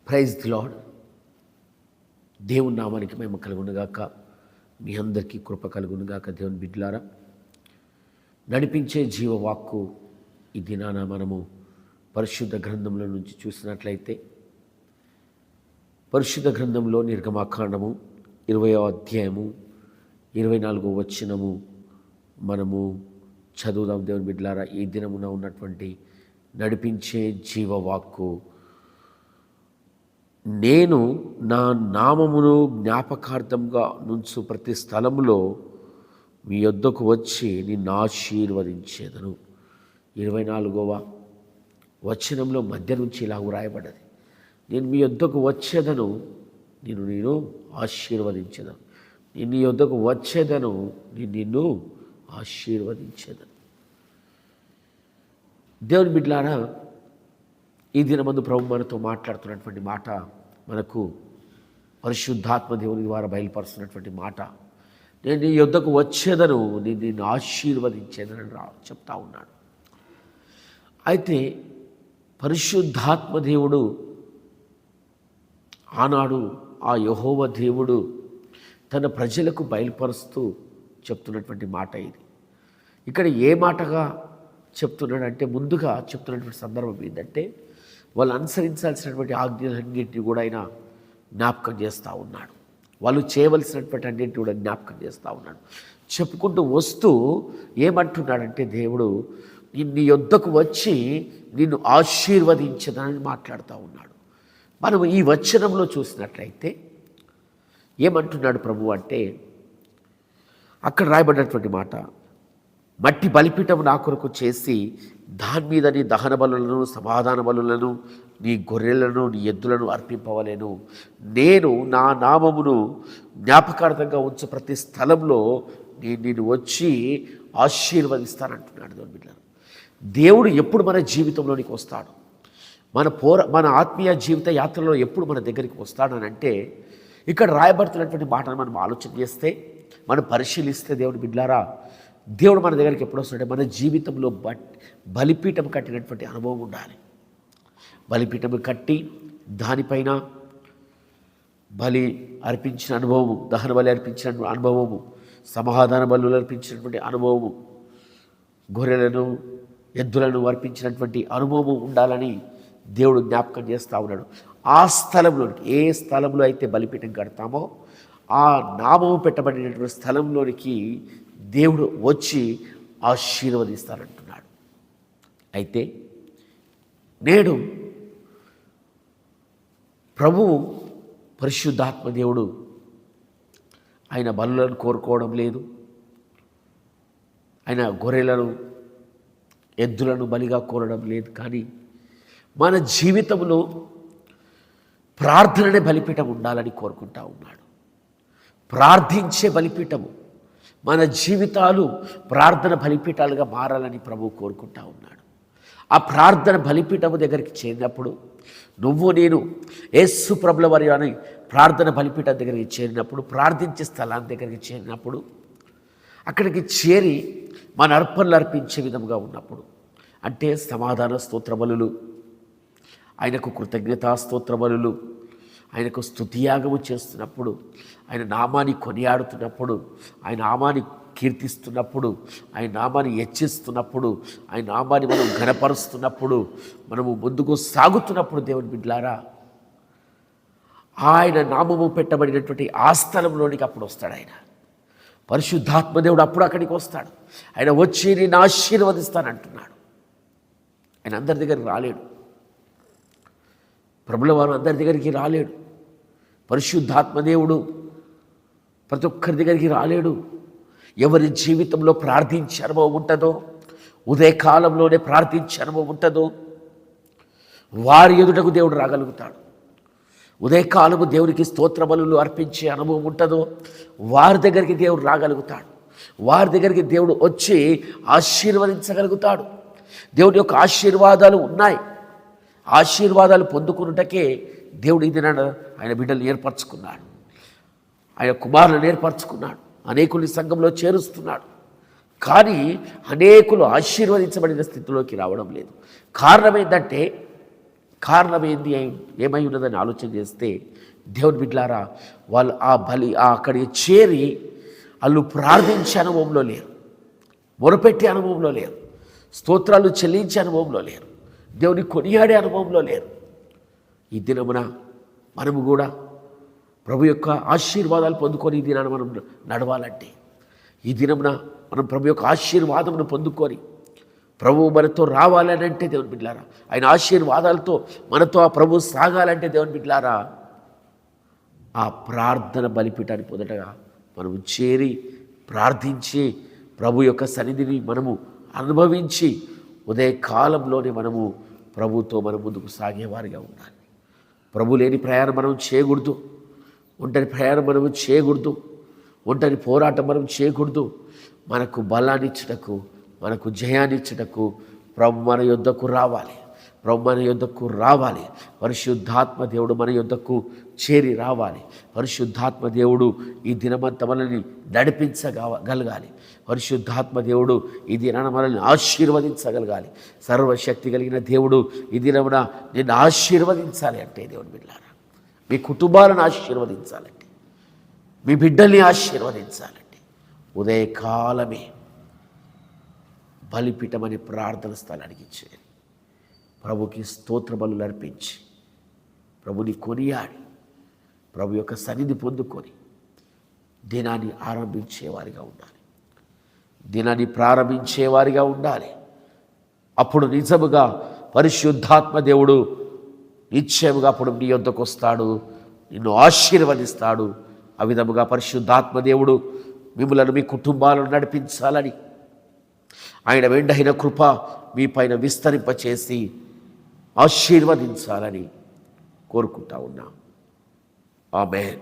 Praise the lord. దేవుని నామానికి మహిమ కలుగునుగాక. మీ అందరికీ కృప కలుగునుగాక. దేవుని బిడ్డలారా, నడిపించే జీవవాక్కు ఈ దినాన మనము పరిశుద్ధ గ్రంథంలో నుంచి చూసినట్లయితే, పరిశుద్ధ గ్రంథంలో నిర్గమాకాండము 20వ అధ్యాయము 24వ వచనము మనము చదువుదాం. దేవుని బిడ్డలారా, ఈ దినమున ఉన్నటువంటి నడిపించే జీవవాక్కు, నేను నా నామమును జ్ఞాపకార్థంగా నుంచు ప్రతి స్థలములో మీ యొద్దకు వచ్చి నిన్ను ఆశీర్వదించేదను. 24వ వచనంలో మధ్య నుంచి ఇలా వ్రాయబడ్డది, నేను మీ యొద్దకు వచ్చేదను, నేను ఆశీర్వదించేదను. నేను నీ యొద్దకు వచ్చేదను, నిన్ను ఆశీర్వదించేదను. దేవుని బిడ్డలారా, ఈ దినమందు ప్రభు మనతో మాట్లాడుతున్నటువంటి మాట, మనకు పరిశుద్ధాత్మ దేవుని ద్వారా బయలుపరుస్తున్నటువంటి మాట. నేను నీ యొద్దకు వచ్చేదను, నిన్ను ఆశీర్వదించేదని చెప్తా ఉన్నాడు. అయితే పరిశుద్ధాత్మ దేవుడు ఆనాడు ఆ యెహోవా దేవుడు తన ప్రజలకు బయలుపరుస్తూ చెప్తున్నటువంటి మాట ఇది. ఇక్కడ ఏ మాటగా చెప్తున్నాడంటే, ముందుగా చెప్తున్నటువంటి సందర్భం ఏంటంటే, వాళ్ళు అనుసరించాల్సినటువంటి ఆజ్ఞలన్నింటినీ కూడా ఆయన జ్ఞాపకం చేస్తూ ఉన్నాడు. వాళ్ళు చేయవలసినటువంటి అన్నింటినీ కూడా జ్ఞాపకం చేస్తూ ఉన్నాడు. చెప్పుకుంటూ వస్తూ ఏమంటున్నాడంటే, దేవుడు నీ యొద్దకు వచ్చి నిన్ను ఆశీర్వదించదని మాట్లాడుతూ ఉన్నాడు. మనం ఈ వచనంలో చూసినట్లయితే ఏమంటున్నాడు ప్రభు అంటే, అక్కడ రాయబడినటువంటి మాట, మట్టి బలిపీఠం నా కొరకు చేసి దాని మీద నీ దహన బలులను, సమాధాన బలులను, నీ గొర్రెలను, నీ ఎద్దులను అర్పింపవలేను. నేను నా నామమును జ్ఞాపకార్థంగా ఉంచే ప్రతి స్థలంలో నేను వచ్చి ఆశీర్వదిస్తానంటున్నాడు. దేవుడు ఎప్పుడు మన జీవితంలోనికి వస్తాడు, మన ఆత్మీయ జీవిత యాత్రలో ఎప్పుడు మన దగ్గరికి వస్తాడనంటే, ఇక్కడ రాయబడుతున్నటువంటి మాటను మనం ఆలోచన చేస్తే, మనం పరిశీలిస్తే, దేవుని బిడ్డలారా, దేవుడు మన దగ్గరికి ఎప్పుడు వస్తాడంటే, మన జీవితంలో బలిపీఠం కట్టినటువంటి అనుభవం ఉండాలి. బలిపీఠం కట్టి దానిపైన బలి అర్పించిన అనుభవము, దహన బలి అర్పించిన అనుభవము, సమాధాన బలులు అర్పించినటువంటి అనుభవము, గొర్రెలను ఎద్దులను అర్పించినటువంటి అనుభవము ఉండాలని దేవుడు జ్ఞాపకం చేస్తూ ఉన్నాడు. ఆ స్థలంలోనికి, ఏ స్థలంలో అయితే బలిపీఠం కడతామో ఆ నామము పెట్టబడినటువంటి స్థలంలోనికి దేవుడు వచ్చి ఆశీర్వదిస్తానంటున్నాడు. అయితే నేడు ప్రభువు పరిశుద్ధాత్మ దేవుడు ఆయన బలులను కోరుకోవడం లేదు, ఆయన గొర్రెలను ఎద్దులను బలిగా కోరడం లేదు. కానీ మన జీవితంలో ప్రార్థననే బలిపీఠం ఉండాలని కోరుకుంటా ఉన్నాడు. ప్రార్థించే బలిపీఠము, మన జీవితాలు ప్రార్థన బలిపీఠాలుగా మారాలని ప్రభువు కోరుకుంటా ఉన్నాడు. ఆ ప్రార్థన బలిపీఠము దగ్గరికి చేరినప్పుడు, నువ్వు నేను యేసు ప్రభుల వారి అని ప్రార్థన బలిపీఠం దగ్గరికి చేరినప్పుడు, ప్రార్థించే స్థలాన్ని దగ్గరికి చేరినప్పుడు, అక్కడికి చేరి మన అర్పణలు అర్పించే విధంగా ఉన్నప్పుడు, అంటే సమాధాన స్తోత్ర బలులు, ఆయనకు కృతజ్ఞతా స్తోత్ర బలులు, ఆయనకు స్తుతియాగము చేస్తున్నప్పుడు, ఆయన నామాన్ని కొనియాడుతున్నప్పుడు, ఆయన నామాన్ని కీర్తిస్తున్నప్పుడు, ఆయన నామాన్ని హెచ్చిస్తున్నప్పుడు, ఆయన నామాన్ని మనం ఘనపరుస్తున్నప్పుడు, మనము ముందుకు సాగుతున్నప్పుడు, దేవుని బిడ్డలారా, ఆయన నామము పెట్టబడినటువంటి ఆ స్థలంలోనికి అప్పుడు వస్తాడు ఆయన. పరిశుద్ధాత్మదేవుడు అప్పుడు అక్కడికి వస్తాడు. ఆయన వచ్చి నేను ఆశీర్వదిస్తానంటున్నాడు. ఆయన అందరి దగ్గరికి రాలేడు, ప్రభుల వారు అందరి దగ్గరికి రాలేడు. పరిశుద్ధాత్మదేవుడు ప్రతి ఒక్కరి దగ్గరికి రాలేడు. ఎవరి జీవితంలో ప్రార్థించే అనుభవం ఉంటుందో, ఉదయకాలంలోనే ప్రార్థించే అనుభవం ఉంటుందో, వారి ఎదుటకు దేవుడు రాగలుగుతాడు. ఉదయకాలము దేవునికి స్తోత్ర బలులు అర్పించే అనుభవం ఉంటుందో, వారి దగ్గరికి దేవుడు రాగలుగుతాడు. వారి దగ్గరికి దేవుడు వచ్చి ఆశీర్వదించగలుగుతాడు. దేవుడి యొక్క ఆశీర్వాదాలు ఉన్నాయి. ఆశీర్వాదాలు పొందుకున్నటకే దేవుడు ఇది ఆయన బిడ్డలు ఏర్పరచుకున్నాడు, ఆయన కుమారులను ఏర్పరచుకున్నాడు, అనేకుల్ని సంఘంలో చేరుస్తున్నాడు. కానీ అనేకులు ఆశీర్వదించబడిన స్థితిలోకి రావడం లేదు. కారణం ఏంటంటే, కారణం ఏమై ఉన్నదని ఆలోచన చేస్తే, దేవుని బిడ్డలారా, వాళ్ళు అక్కడికి చేరి వాళ్ళు ప్రార్థించే అనుభవంలో లేరు, మొరపెట్టే అనుభవంలో లేరు, స్తోత్రాలు చెల్లించే అనుభవంలో లేరు, దేవుని కొనియాడే అనుభవంలో లేరు. ఈ దినమున మనము కూడా ప్రభు యొక్క ఆశీర్వాదాలు పొందుకొని ఈ దినాన్ని మనం నడవాలంటే, ఈ దినమున మనం ప్రభు యొక్క ఆశీర్వాదమును పొందుకొని ప్రభు మనతో రావాలని అంటే, దేవుని బిడ్డలారా, ఆయన ఆశీర్వాదాలతో మనతో ఆ ప్రభు సాగాలంటే, దేవుని బిడ్డలారా, ఆ ప్రార్థన బలిపీఠాన్ని పొందటగా మనము చేరి ప్రార్థించి ప్రభు యొక్క సన్నిధిని మనము అనుభవించి ఉదయకాలంలోనే మనము ప్రభుతో మనం ముందుకు సాగేవారిగా ఉండాలి. ప్రభు లేని ప్రయాణం మనం చేయకూడదు, ఒంటరి ప్రయాణం మనం చేయకూడదు, ఒంటరి పోరాటం మనం చేయకూడదు. మనకు బలాన్ని ఇచ్చుటకు, మనకు జయాన్ని ఇచ్చుటకు ప్రభు మన యొద్దకు రావాలి, ప్రభు మన యొద్దకు రావాలి. పరిశుద్ధాత్మ దేవుడు మన యొద్దకు చేరి రావాలి. పరిశుద్ధాత్మ దేవుడు ఈ దినమంతా మనల్ని నడిపించగలగాలి. పరిశుద్ధాత్మ దేవుడు ఈ దినాన మనల్ని ఆశీర్వదించగలగాలి. సర్వశక్తి కలిగిన దేవుడు ఈ దినమున నిన్ను ఆశీర్వదించాలి అంటే, దేవుని బిడ్డలారా, మీ కుటుంబాలను ఆశీర్వదించాలంటే, మీ బిడ్డల్ని ఆశీర్వదించాలంటే ఉదయకాలమే బలిపీఠమని ప్రార్థన స్థలానికి చేరి ప్రభుకి స్తోత్ర బలులు అర్పించి ప్రభుని కొనియాడి ప్రభు యొక్క సన్నిధి పొందుకొని దినాన్ని ఆరంభించేవారిగా ఉండాలి, దినాన్ని ప్రారంభించేవారిగా ఉండాలి. అప్పుడు నిజముగా పరిశుద్ధాత్మ దేవుడు నిశ్చయముగా అప్పుడు నీ యొద్దకు వస్తాడు, నిన్ను ఆశీర్వదిస్తాడు. ఆ విధముగా పరిశుద్ధాత్మ దేవుడు మిమ్మలను, మీ కుటుంబాలను నడిపించాలని, ఆయన వెండైన కృప మీ పైన విస్తరింపచేసి ఆశీర్వదించాలని కోరుకుంటా ఉన్నాం. ఆమేన్.